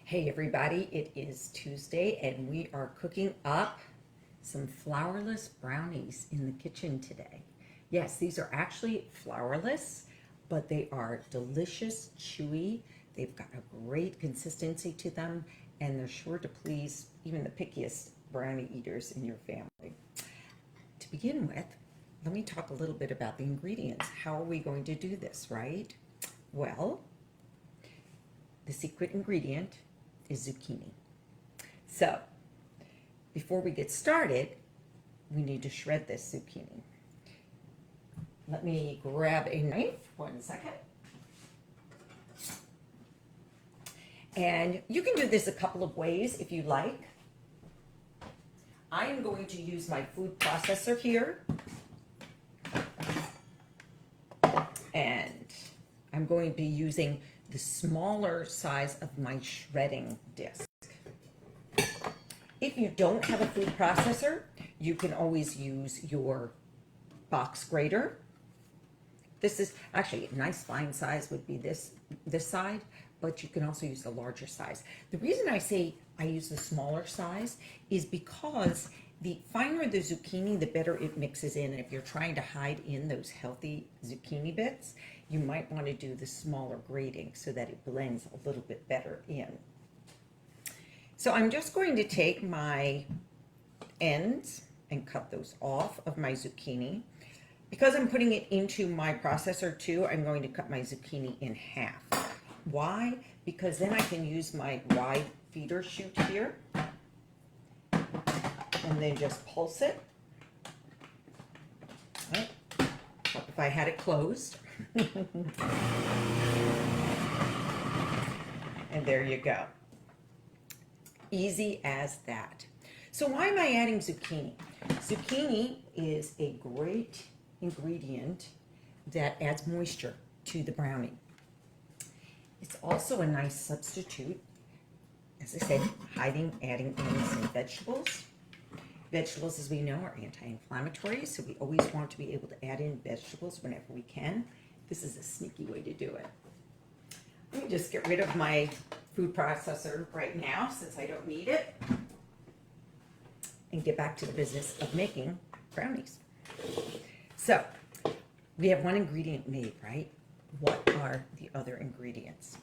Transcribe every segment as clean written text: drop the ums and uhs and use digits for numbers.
Hey everybody, it is Tuesday and we are cooking up some flourless brownies in the kitchen today. Yes, these are actually flourless, but they are delicious, chewy. They've got a great consistency to them and they're sure to please even the pickiest brownie eaters in your family. To begin with, let me talk a little bit about the ingredients. How are we going to do this, right? Well, the secret ingredient is zucchini. So, before we get started, we need to shred this zucchini. Let me grab a knife, 1 second. And you can do this a couple of ways if you like. I am going to use my food processor here. And I'm going to be using the smaller size of my shredding disc. If you don't have a food processor, you can always use your box grater. This is actually a nice fine size would be this side, but you can also use the larger size. The reason I say I use the smaller size is because the finer the zucchini, the better it mixes in. And if you're trying to hide in those healthy zucchini bits, you might want to do the smaller grating so that it blends a little bit better in. So I'm just going to take my ends and cut those off of my zucchini. Because I'm putting it into my processor too, I'm going to cut my zucchini in half. Why? Because then I can use my wide feeder chute here and then just pulse it. Right? If I had it closed. And there you go. Easy as that. So why am I adding zucchini? Zucchini is a great ingredient that adds moisture to the brownie. It's also a nice substitute, as I said, adding in some vegetables. Vegetables, as we know, are anti-inflammatory, so we always want to be able to add in vegetables whenever we can. This is a sneaky way to do it. Let me just get rid of my food processor right now, since I don't need it, and get back to the business of making brownies. So, we have one ingredient made, right? What are the other ingredients?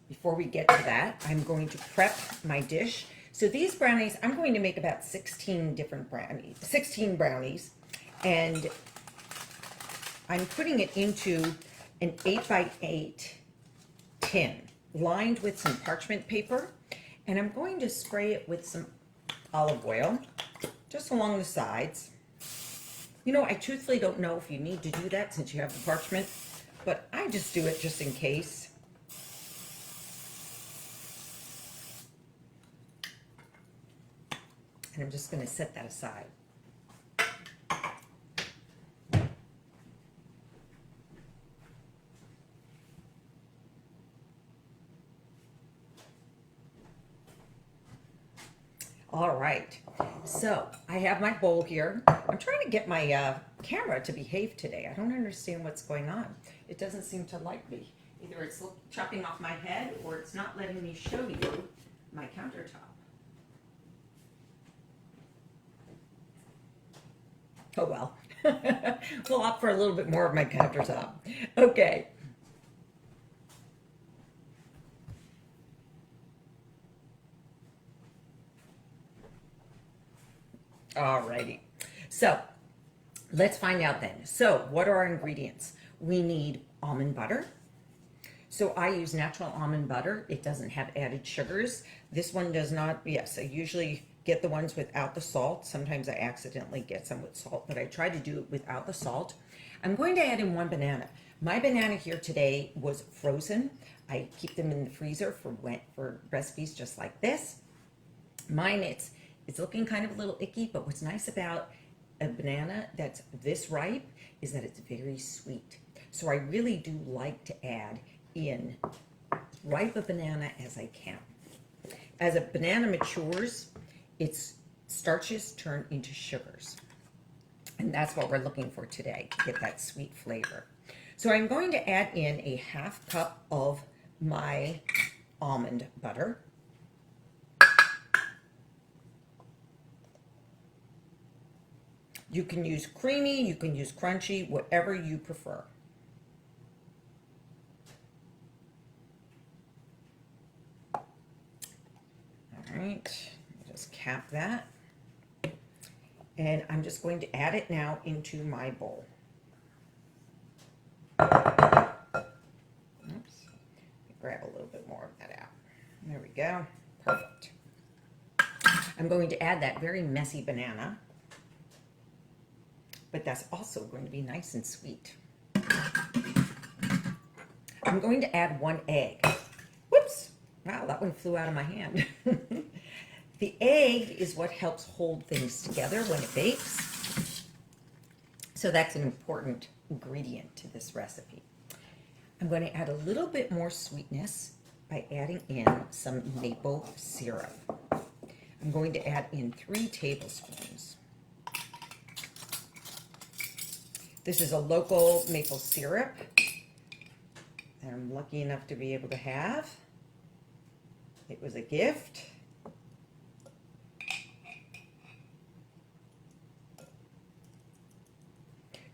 Before we get to that, I'm going to prep my dish. So these brownies, I'm going to make about 16 brownies, and I'm putting it into an 8x8 tin lined with some parchment paper, and I'm going to spray it with some olive oil just along the sides. You know, I truthfully don't know if you need to do that since you have the parchment, but I just do it just in case. And I'm just going to set that aside. All right, so I have my bowl here. I'm trying to get my camera to behave today. I don't understand what's going on. It doesn't seem to like me. Either it's chopping off my head or it's not letting me show you my countertop. Oh well, we'll opt for a little bit more of my countertop. Okay. Alrighty, so let's find out then. So what are our ingredients? We need almond butter. So I use natural almond butter. It doesn't have added sugars. This one does not. Yes, I usually get the ones without the salt. Sometimes I accidentally get some with salt, but I try to do it without the salt. I'm going to add in 1 banana. My banana here today was frozen. I keep them in the freezer for recipes just like this. Mine, it's looking kind of a little icky, but what's nice about a banana that's this ripe is that it's very sweet. So I really do like to add in ripe a banana as I can. As a banana matures, its starches turn into sugars. And that's what we're looking for today, to get that sweet flavor. So I'm going to add in a half cup of my almond butter. You can use creamy, you can use crunchy, whatever you prefer. All right, just cap that. And I'm just going to add it now into my bowl. Oops. Grab a little bit more of that out. There we go. Perfect. I'm going to add that very messy banana, but that's also going to be nice and sweet. I'm going to add 1 egg. Whoops! Wow, that one flew out of my hand. The egg is what helps hold things together when it bakes. So that's an important ingredient to this recipe. I'm going to add a little bit more sweetness by adding in some maple syrup. I'm going to add in 3 tablespoons. This is a local maple syrup that I'm lucky enough to be able to have. It was a gift.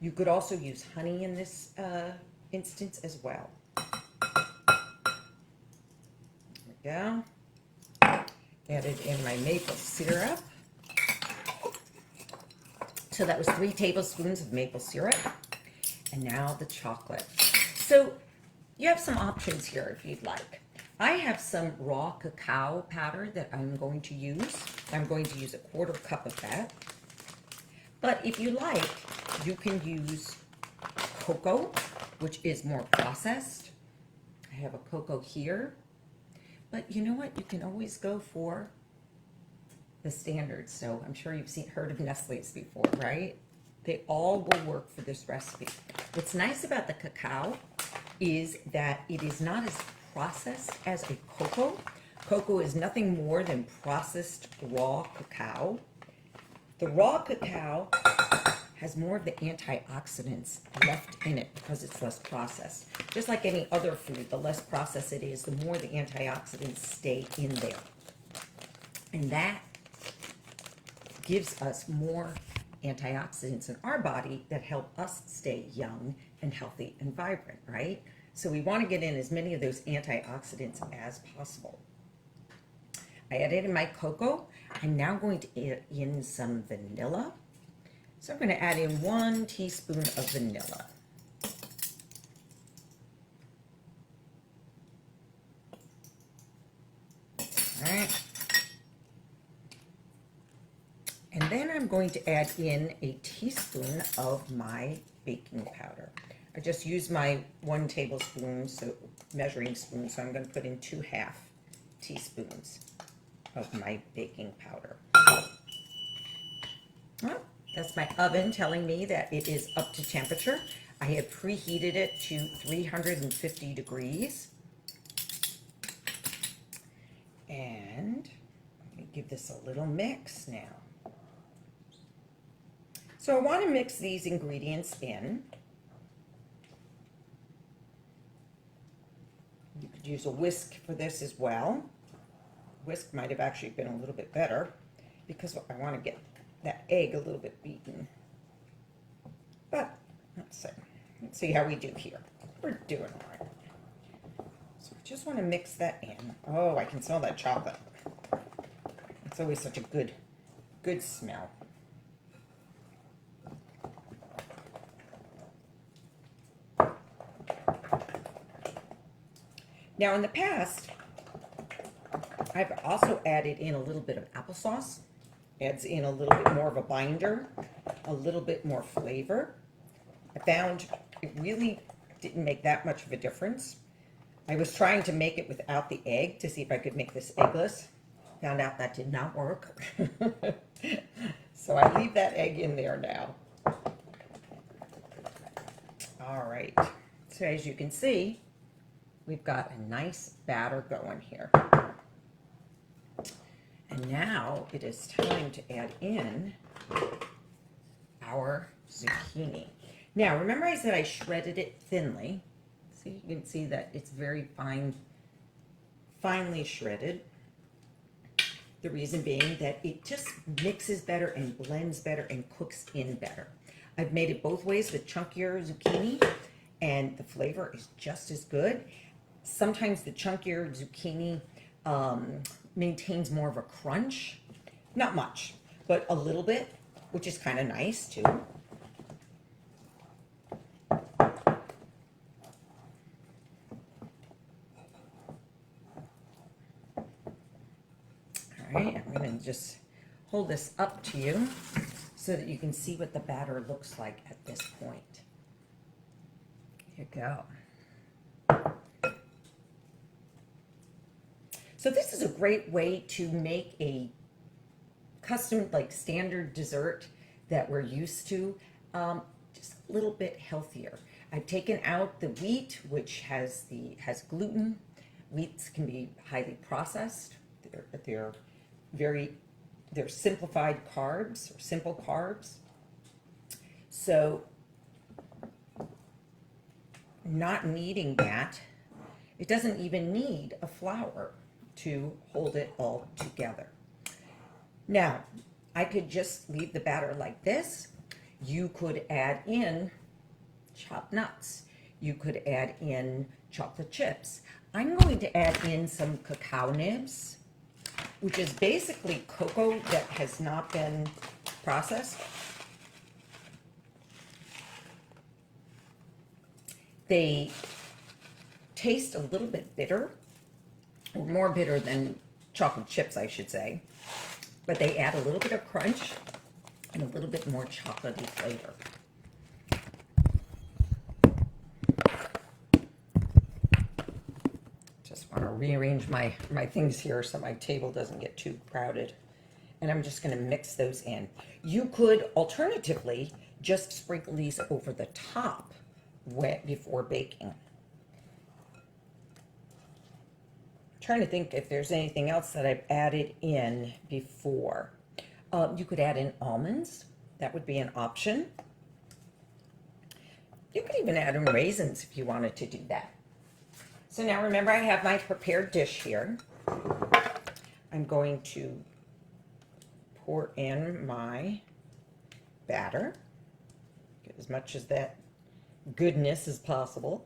You could also use honey in this instance as well. There we go. Added in my maple syrup. So that was 3 tablespoons of maple syrup. And now the chocolate. So you have some options here if you'd like. I have some raw cacao powder that I'm going to use. I'm going to use a 1/4 cup of that. But if you like, you can use cocoa, which is more processed. I have a cocoa here. But you know what? You can always go for the standards. So I'm sure you've heard of Nestle's before, right? They all will work for this recipe. What's nice about the cacao is that it is not as processed as a cocoa. Cocoa is nothing more than processed raw cacao. The raw cacao has more of the antioxidants left in it because it's less processed. Just like any other food, the less processed it is, the more the antioxidants stay in there. And that gives us more antioxidants in our body that help us stay young and healthy and vibrant, right? So we want to get in as many of those antioxidants as possible. I added in my cocoa. I'm now going to add in some vanilla. So I'm going to add in 1 teaspoon of vanilla. All right. And then I'm going to add in a teaspoon of my baking powder. I just used my 1 tablespoon, so measuring spoon, so I'm going to put in 2½ teaspoons of my baking powder. Well, that's my oven telling me that it is up to temperature. I have preheated it to 350 degrees. And let me give this a little mix now. So I want to mix these ingredients in. You could use a whisk for this as well. Whisk might have actually been a little bit better because I want to get that egg a little bit beaten. But let's see how we do here. We're doing all right. So I just want to mix that in. Oh, I can smell that chocolate. It's always such a good smell. Now in the past, I've also added in a little bit of applesauce. Adds in a little bit more of a binder, a little bit more flavor. I found it really didn't make that much of a difference. I was trying to make it without the egg to see if I could make this eggless. Found out that did not work. So I leave that egg in there now. All right, so as you can see, we've got a nice batter going here. And now it is time to add in our zucchini. Now, remember I said I shredded it thinly. See, you can see that it's very finely shredded. The reason being that it just mixes better and blends better and cooks in better. I've made it both ways with chunkier zucchini, and the flavor is just as good. Sometimes the chunkier zucchini maintains more of a crunch. Not much, but a little bit, which is kind of nice too. All right, I'm going to just hold this up to you so that you can see what the batter looks like at this point. Here you go. So this is a great way to make a custom, like standard dessert that we're used to, just a little bit healthier. I've taken out the wheat, which has gluten. Wheats can be highly processed. They're simplified carbs or simple carbs. So not needing that, it doesn't even need a flour to hold it all together. Now, I could just leave the batter like this. You could add in chopped nuts. You could add in chocolate chips. I'm going to add in some cacao nibs, which is basically cocoa that has not been processed. They taste a little bit bitter, or more bitter than chocolate chips, I should say. But they add a little bit of crunch and a little bit more chocolatey flavor. Just want to rearrange my things here so my table doesn't get too crowded. And I'm just going to mix those in. You could alternatively just sprinkle these over the top before baking. Trying to think if there's anything else that I've added in before. You could add in almonds. That would be an option. You could even add in raisins if you wanted to do that. So now remember, I have my prepared dish here. I'm going to pour in my batter. Get as much of that goodness as possible.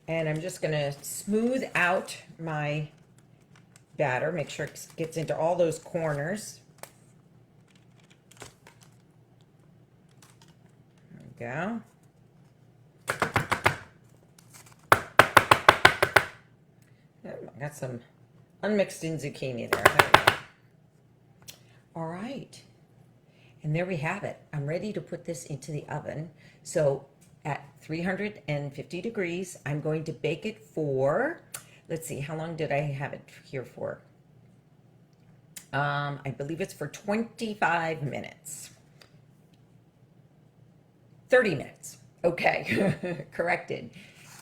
And I'm just going to smooth out my batter, make sure it gets into all those corners. There we go. I got some unmixed in zucchini there. There we go. All right. And there we have it. I'm ready to put this into the oven. So at 350 degrees, I'm going to bake it for, let's see, how long did I have it here for? I believe it's for 25 minutes. 30 minutes. Okay, corrected.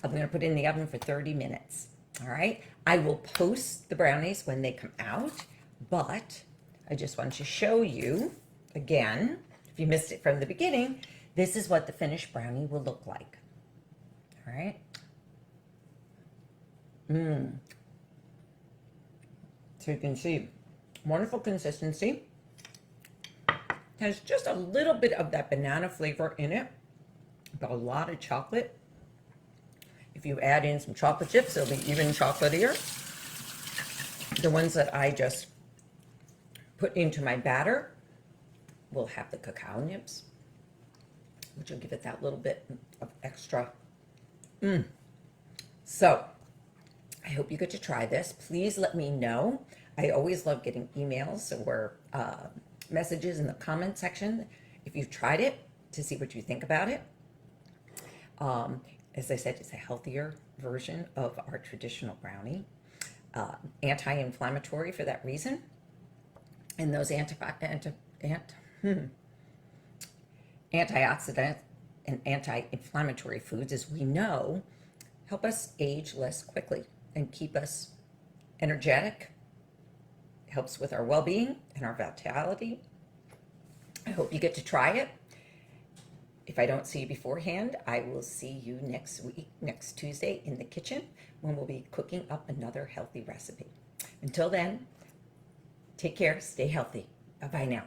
I'm going to put it in the oven for 30 minutes. All right. I will post the brownies when they come out, but I just want to show you again, if you missed it from the beginning, this is what the finished brownie will look like. All right. So you can see, wonderful consistency. Has just a little bit of that banana flavor in it, but a lot of chocolate. If you add in some chocolate chips, it'll be even chocolatier. The ones that I just put into my batter will have the cacao nibs, which will give it that little bit of extra. So I hope you get to try this. Please let me know. I always love getting emails or messages in the comment section if you've tried it, to see what you think about it. As I said, it's a healthier version of our traditional brownie. Anti-inflammatory for that reason. And those antioxidant and anti-inflammatory foods, as we know, help us age less quickly and keep us energetic, helps with our well-being and our vitality. I hope you get to try it. If I don't see you beforehand, I will see you next week, next Tuesday in the kitchen, when we'll be cooking up another healthy recipe. Until then, take care, stay healthy. Bye-bye now.